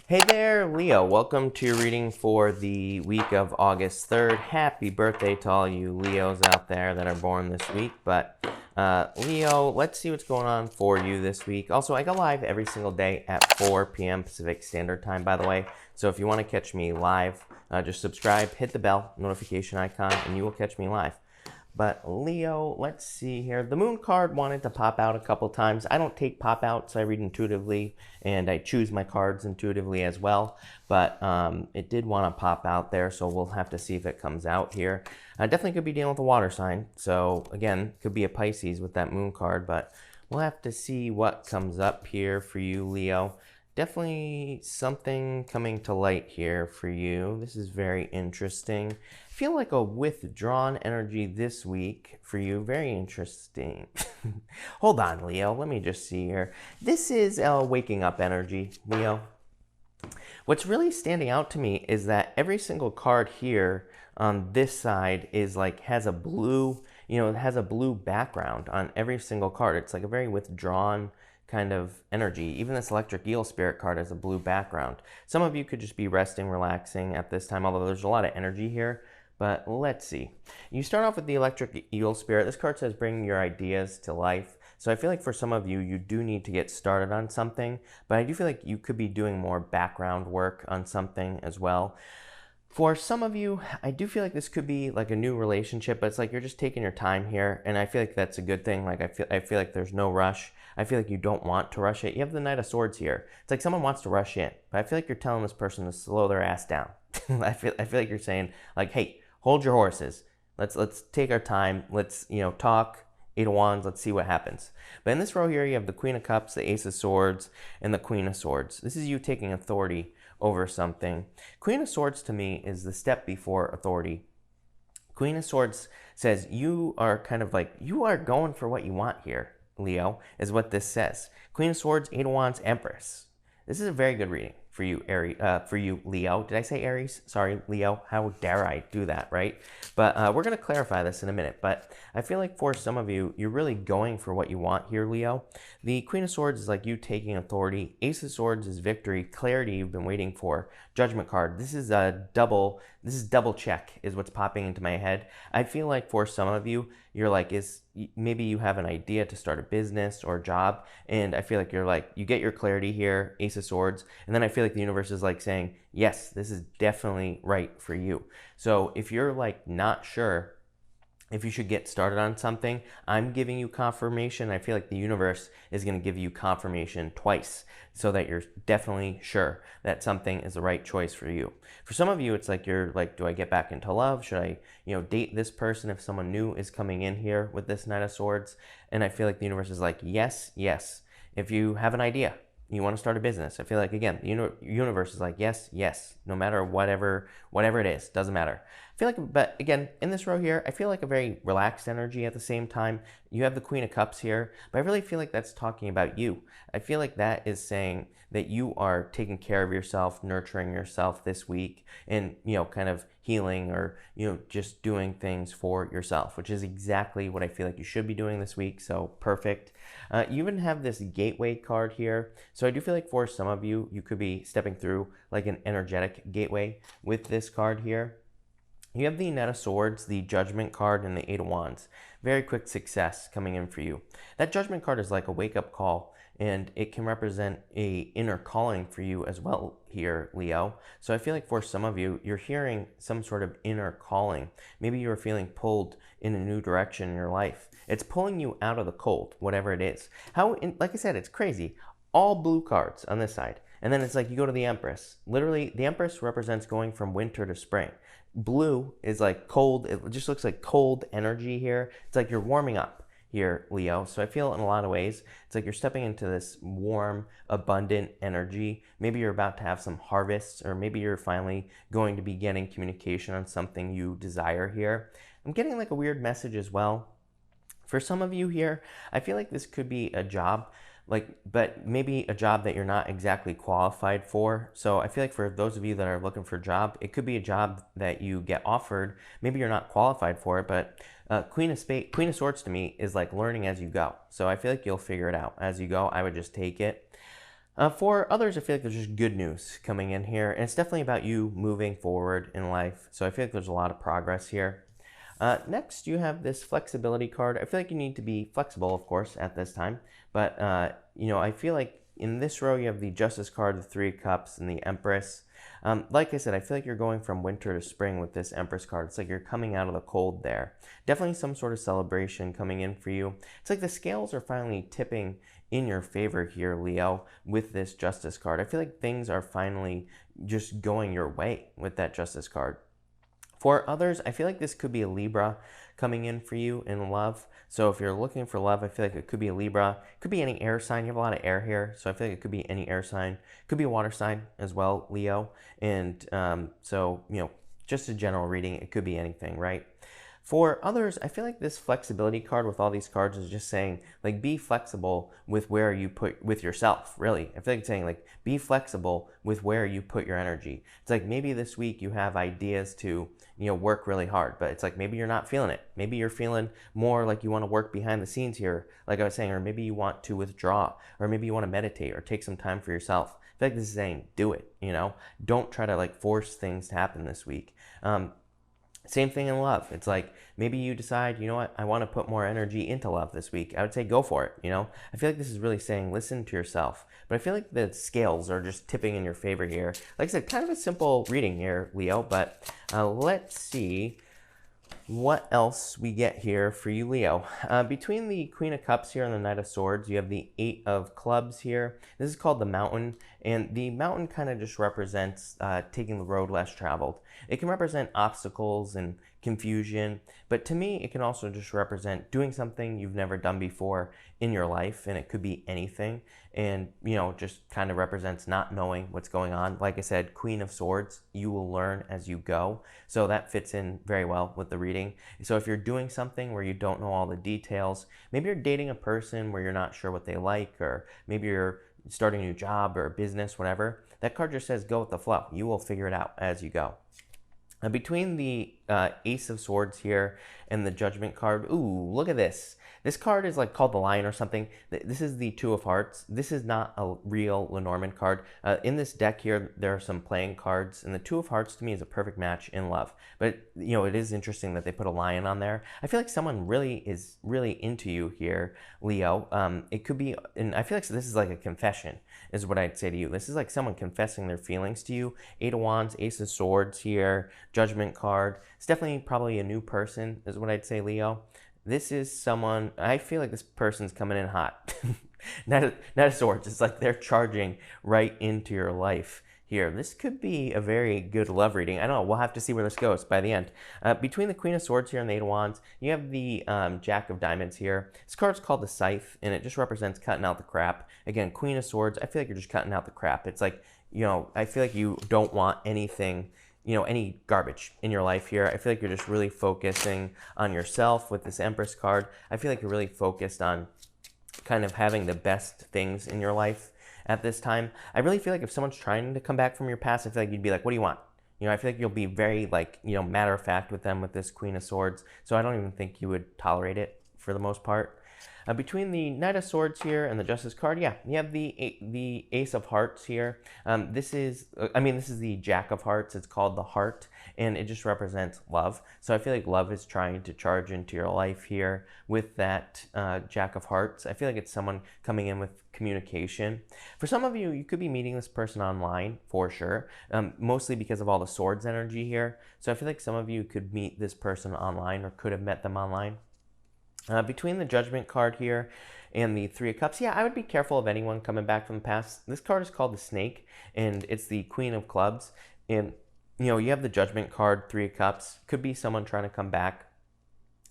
Hey there, Leo. Welcome to your reading for the week of August 3rd. Happy birthday to all you Leos out there that are born this week. But Leo, let's see what's going on for you this week. Also, I go live every single day at 4 p.m. Pacific Standard Time, by the way. So if you want to catch me live, just subscribe, hit the bell notification icon, and you will catch me live. But Leo, let's see here. The moon card wanted to pop out a couple times. I don't take pop outs. I read intuitively, and I choose my cards intuitively as well. But it did want to pop out there, so we'll have to see if it comes out here. I definitely could be dealing with a water sign. So again, could be a Pisces with that moon card, but we'll have to see what comes up here for you, Leo. Definitely something coming to light here for you. This is very interesting. I feel like a withdrawn energy this week for you. Very interesting. Hold on, Leo. Let me just see here. This is a waking up energy, Leo. What's really standing out to me is that every single card here on this side is like has a blue, it has a blue background on every single card. It's like a very withdrawn kind of energy. Even this electric eel spirit card has a blue background. Some of you could just be resting, relaxing at this time, although there's a lot of energy here. But let's see. You start off with the electric eel spirit. This card says bring your ideas to life. So I feel like for some of you, you do need to get started on something, but I do feel like you could be doing more background work on something as well. For some of you, I do feel like this could be like a new relationship, but it's like you're just taking your time here, and I feel like that's a good thing. Like I feel like there's no rush. I feel like you don't want to rush it. You have the Knight of Swords here. It's like someone wants to rush in, but I feel like you're telling this person to slow their ass down. I feel like you're saying like, hey, hold your horses. Let's take our time. Let's talk. Eight of Wands, let's see what happens. But in this row here, you have the Queen of Cups, the Ace of Swords, and the Queen of Swords. This is you taking authority over something. Queen of Swords to me is the step before authority. Queen of Swords says you are kind of like, you are going for what you want here, Leo, is what this says. Queen of Swords, Eight of Wands, Empress. This is a very good reading for you, Aries, for you, Leo. Did I say Aries? Sorry, Leo. How dare I do that, right? But we're going to clarify this in a minute. But I feel like for some of you, you're really going for what you want here, Leo. The Queen of Swords is like you taking authority. Ace of Swords is victory, clarity you've been waiting for. Judgment card. This is double check is what's popping into my head. I feel like for some of you, you're like, maybe you have an idea to start a business or a job, and I feel like you're like, you get your clarity here, Ace of Swords, and then I feel like the universe is like saying, yes, this is definitely right for you. So if you're like not sure if you should get started on something, I'm giving you confirmation. I feel like the universe is going to give you confirmation twice so that you're definitely sure that something is the right choice for you. For some of you, it's like you're like, do I get back into love? Should I, date this person if someone new is coming in here with this Knight of Swords? And I feel like the universe is like, yes, yes. If you have an idea, you want to start a business, I feel like, again, the universe is like, yes, yes, no matter whatever it is, doesn't matter. I feel like, but again, in this row here, I feel like a very relaxed energy at the same time. You have the Queen of Cups here, but I really feel like that's talking about you. I feel like that is saying that you are taking care of yourself, nurturing yourself this week, and, kind of healing or, just doing things for yourself, which is exactly what I feel like you should be doing this week. So perfect. You even have this gateway card here. So I do feel like for some of you, you could be stepping through like an energetic gateway with this card here. You have the Knight of Swords, the Judgment card, and the Eight of Wands. Very quick success coming in for you. That Judgment card is like a wake-up call, and it can represent a inner calling for you as well here, Leo. So I feel like for some of you, you're hearing some sort of inner calling. Maybe you're feeling pulled in a new direction in your life. It's pulling you out of the cold, whatever it is. Like I said, it's crazy. All blue cards on this side. And then it's like you go to the Empress. Literally, the Empress represents going from winter to spring. Blue is like cold. It just looks like cold energy here. It's like you're warming up here, Leo. So I feel in a lot of ways, it's like you're stepping into this warm, abundant energy. Maybe you're about to have some harvests, or maybe you're finally going to be getting communication on something you desire here. I'm getting like a weird message as well. For some of you here, I feel like this could be a job, but maybe a job that you're not exactly qualified for. So I feel like for those of you that are looking for a job, it could be a job that you get offered. Maybe you're not qualified for it, but Queen of Swords to me is like learning as you go. So I feel like you'll figure it out as you go. I would just take it. For others, I feel like there's just good news coming in here, and it's definitely about you moving forward in life. So I feel like there's a lot of progress here. Next, you have this flexibility card. I feel like you need to be flexible, of course, at this time. But, I feel like in this row, you have the Justice card, the Three of Cups, and the Empress. Like I said, I feel like you're going from winter to spring with this Empress card. It's like you're coming out of the cold there. Definitely some sort of celebration coming in for you. It's like the scales are finally tipping in your favor here, Leo, with this Justice card. I feel like things are finally just going your way with that Justice card. For others, I feel like this could be a Libra coming in for you in love. So if you're looking for love, I feel like it could be a Libra. It could be any air sign. You have a lot of air here, so I feel like it could be any air sign. It could be a water sign as well, Leo. And just a general reading, it could be anything, right? For others, I feel like this flexibility card with all these cards is just saying, like, be flexible with where you put, with yourself, really. I feel like it's saying, like, be flexible with where you put your energy. It's like maybe this week you have ideas to, work really hard, but it's like maybe you're not feeling it. Maybe you're feeling more like you want to work behind the scenes here, like I was saying, or maybe you want to withdraw, or maybe you want to meditate or take some time for yourself. I feel like this is saying, do it, Don't try to, like, force things to happen this week. Same thing in love. It's like maybe you decide, you know what, I want to put more energy into love this week. I would say go for it, I feel like this is really saying listen to yourself. But I feel like the scales are just tipping in your favor here. Like I said, kind of a simple reading here, Leo, but let's see what else we get here for you, Leo. Between the Queen of Cups here and the Knight of Swords, you have the Eight of Clubs here. This is called the Mountain, and the mountain kind of just represents taking the road less traveled. It can represent obstacles and confusion, but to me, it can also just represent doing something you've never done before in your life, and it could be anything, and, just kind of represents not knowing what's going on. Like I said, Queen of Swords, you will learn as you go, so that fits in very well with the reading. So if you're doing something where you don't know all the details, maybe you're dating a person where you're not sure what they like, or maybe you're starting a new job or a business, whatever, that card just says go with the flow. You will figure it out as you go. Between the Ace of Swords here and the Judgment card, ooh, look at this. This card is like called the Lion or something. This is the Two of Hearts. This is not a real Lenormand card. In this deck here, there are some playing cards, and the Two of Hearts to me is a perfect match in love. But, it is interesting that they put a lion on there. I feel like someone is really into you here, Leo. It could be, and I feel like this is like a confession, is what I'd say to you. This is like someone confessing their feelings to you. Eight of Wands, Ace of Swords here, Judgment card. It's definitely probably a new person, is what I'd say, Leo. This is someone, I feel like this person's coming in hot. Not a Swords. It's like they're charging right into your life here. This could be a very good love reading. I don't know. We'll have to see where this goes by the end. Between the Queen of Swords here and the Eight of Wands, you have the Jack of Diamonds here. This card's called the Scythe, and it just represents cutting out the crap. Again, Queen of Swords, I feel like you're just cutting out the crap. It's like, I feel like you don't want anything, any garbage in your life here. I feel like you're just really focusing on yourself with this Empress card. I feel like you're really focused on kind of having the best things in your life at this time. I really feel like if someone's trying to come back from your past, I feel like you'd be like, what do you want? I feel like you'll be very, like, matter of fact with them with this Queen of Swords. So I don't even think you would tolerate it for the most part. Between the Knight of Swords here and the Justice card, yeah, you have the Ace of Hearts here. This is the Jack of Hearts. It's called the Heart, and it just represents love. So I feel like love is trying to charge into your life here with that Jack of Hearts. I feel like it's someone coming in with communication. For some of you, you could be meeting this person online for sure, mostly because of all the swords energy here. So I feel like some of you could meet this person online or could have met them online. Between the Judgment card here and the Three of Cups, yeah, I would be careful of anyone coming back from the past. This card is called the Snake, and it's the Queen of Clubs. And, you have the Judgment card, Three of Cups. Could be someone trying to come back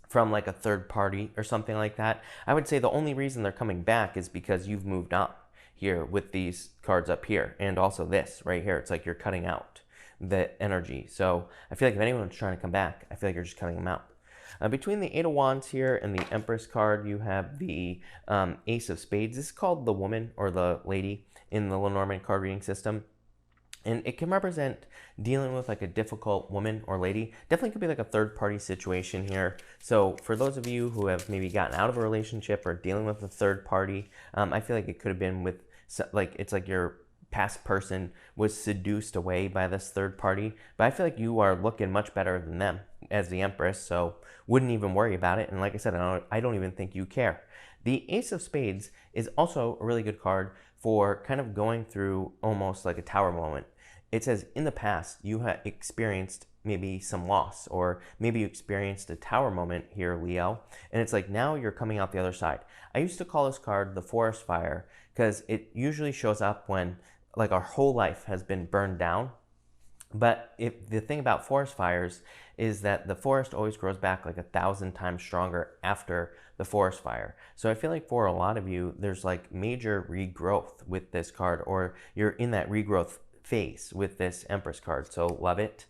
from like a third party or something like that. I would say the only reason they're coming back is because you've moved on here with these cards up here. And also this right here. It's like you're cutting out the energy. So I feel like if anyone's trying to come back, I feel like you're just cutting them out. Between the Eight of Wands here and the Empress card, you have the Ace of Spades. This is called the woman or the lady in the Lenormand card reading system. And it can represent dealing with like a difficult woman or lady. Definitely could be like a third party situation here. So for those of you who have maybe gotten out of a relationship or dealing with a third party, I feel like it could have been with like it's like your past person was seduced away by this third party. But I feel like you are looking much better than them as the Empress, so wouldn't even worry about it. And like I said, I don't even think you care. The Ace of Spades is also a really good card for kind of going through almost like a tower moment. It says in the past you have experienced maybe some loss, or maybe you experienced a tower moment here, Leo, and it's like now you're coming out the other side. I used to call this card the forest fire because it usually shows up when like our whole life has been burned down. But if the thing about forest fires is that the forest always grows back like 1,000 times stronger after the forest fire. So I feel like for a lot of you, there's like major regrowth with this card, or you're in that regrowth phase with this Empress card. So love it.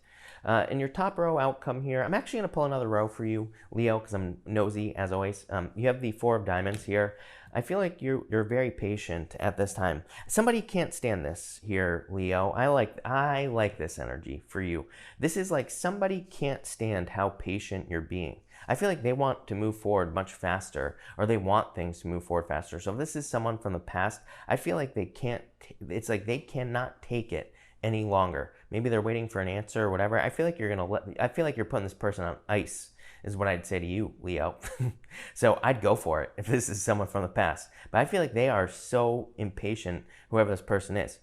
In your top row outcome here, I'm actually going to pull another row for you, Leo, because I'm nosy as always. You have the Four of Diamonds here. I feel like you're very patient at this time. Somebody can't stand this here, Leo. I like this energy for you. This is like somebody can't stand how patient you're being. I feel like they want to move forward much faster, or they want things to move forward faster. So if this is someone from the past, I feel like they can't, it's like they cannot take it any longer. Maybe they're waiting for an answer or whatever. I feel like I feel like you're putting this person on ice, is what I'd say to you, Leo. So I'd go for it if this is someone from the past. But I feel like they are so impatient, whoever this person is.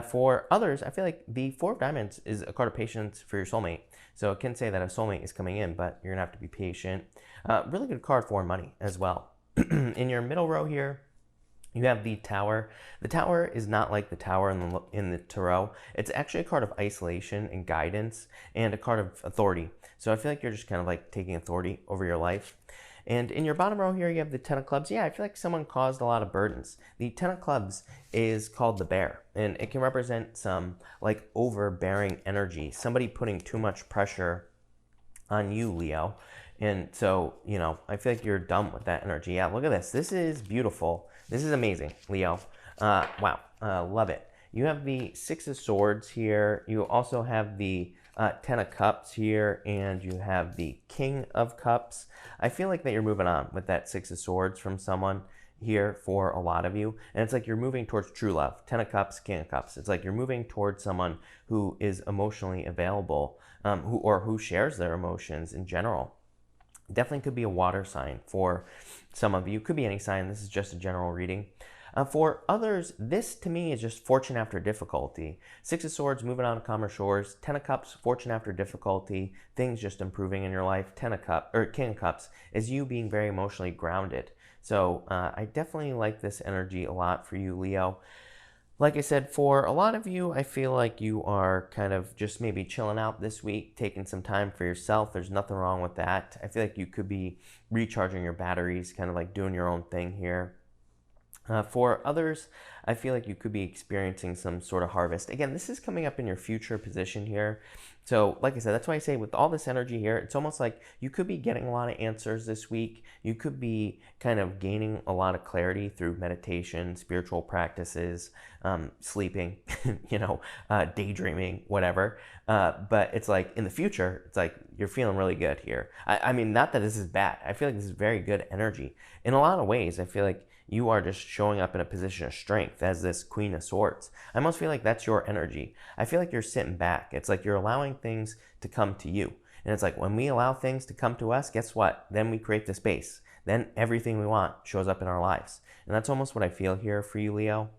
For others, I feel like the Four of Diamonds is a card of patience for your soulmate. So it can say that a soulmate is coming in, but you're going to have to be patient. Really good card for money as well. In your middle row here, you have the Tower. The Tower is not like the Tower in the Tarot. It's actually a card of isolation and guidance, and a card of authority. So I feel like you're just kind of like taking authority over your life. And in your bottom row here, you have the Ten of Clubs. Yeah, I feel like someone caused a lot of burdens. The Ten of Clubs is called the Bear, and it can represent some like overbearing energy. Somebody putting too much pressure on you, Leo. And so, you know, I feel like you're done with that energy. Yeah, look at this. This is beautiful. This is amazing, Leo. Wow, love it. You have the Six of Swords here. You also have the Ten of Cups here, and you have the King of Cups. I feel like that you're moving on with that Six of Swords from someone here for a lot of you. And it's like you're moving towards true love. Ten of Cups, King of Cups. It's like you're moving towards someone who is emotionally available, who shares their emotions in general. Definitely could be a water sign for some of you. Could be any sign. This is just a general reading. For others, this to me is just fortune after difficulty. Six of Swords, moving on to calmer shores. Ten of Cups, fortune after difficulty. Things just improving in your life. King of Cups is you being very emotionally grounded. So I definitely like this energy a lot for you, Leo. Like I said, for a lot of you, I feel like you are kind of just maybe chilling out this week, taking some time for yourself. There's nothing wrong with that. I feel like you could be recharging your batteries, kind of like doing your own thing here. For others, I feel like you could be experiencing some sort of harvest. Again, this is coming up in your future position here. So like I said, that's why I say with all this energy here, it's almost like you could be getting a lot of answers this week. You could be kind of gaining a lot of clarity through meditation, spiritual practices, sleeping, daydreaming, whatever. But it's like in the future, it's like you're feeling really good here. I mean, not that this is bad. I feel like this is very good energy. In a lot of ways, I feel like you are just showing up in a position of strength as this Queen of Swords. I almost feel like that's your energy. I feel like you're sitting back. It's like you're allowing things to come to you. And it's like when we allow things to come to us, guess what? Then we create the space. Then everything we want shows up in our lives. And that's almost what I feel here for you, Leo.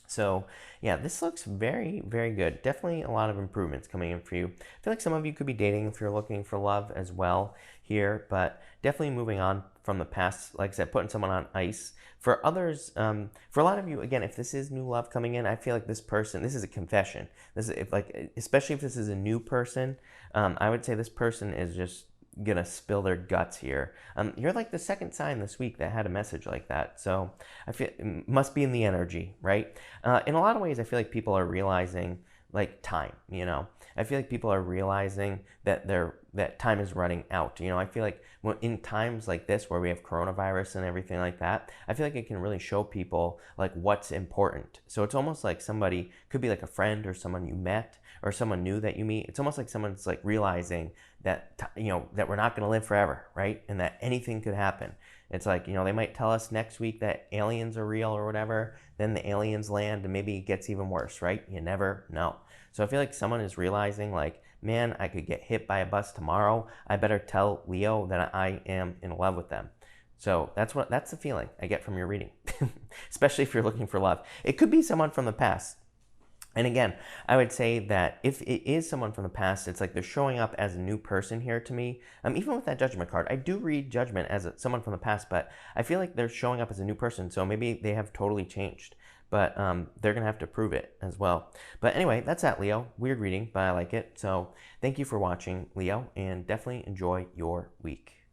So yeah, this looks very, very good. Definitely a lot of improvements coming in for you. I feel like some of you could be dating if you're looking for love as well here, but definitely moving on from the past, like I said, putting someone on ice. For others, for a lot of you, again, if this is new love coming in, I feel like this person, this is a confession. This is especially if this is a new person, I would say this person is just gonna spill their guts here. You're like the second sign this week that had a message like that, so I feel it must be in the energy, right? In a lot of ways, I feel like people are realizing like time. I feel like people are realizing that that time is running out. I feel like in times like this where we have coronavirus and everything like that, I feel like it can really show people like what's important. So it's almost like somebody could be like a friend or someone you met or someone new that you meet. It's almost like someone's like realizing that that we're not going to live forever, right? And that anything could happen. It's like, you know, they might tell us next week that aliens are real or whatever. Then the aliens land and maybe it gets even worse, right? You never know. So I feel like someone is realizing like, man, I could get hit by a bus tomorrow. I better tell Leo that I am in love with them. So that's the feeling I get from your reading, especially if you're looking for love. It could be someone from the past. And again, I would say that if it is someone from the past, it's like they're showing up as a new person here to me. Even with that Judgment card, I do read Judgment as someone from the past, but I feel like they're showing up as a new person. So maybe they have totally changed, but they're going to have to prove it as well. But anyway, that's that, Leo. Weird reading, but I like it. So thank you for watching, Leo, and definitely enjoy your week.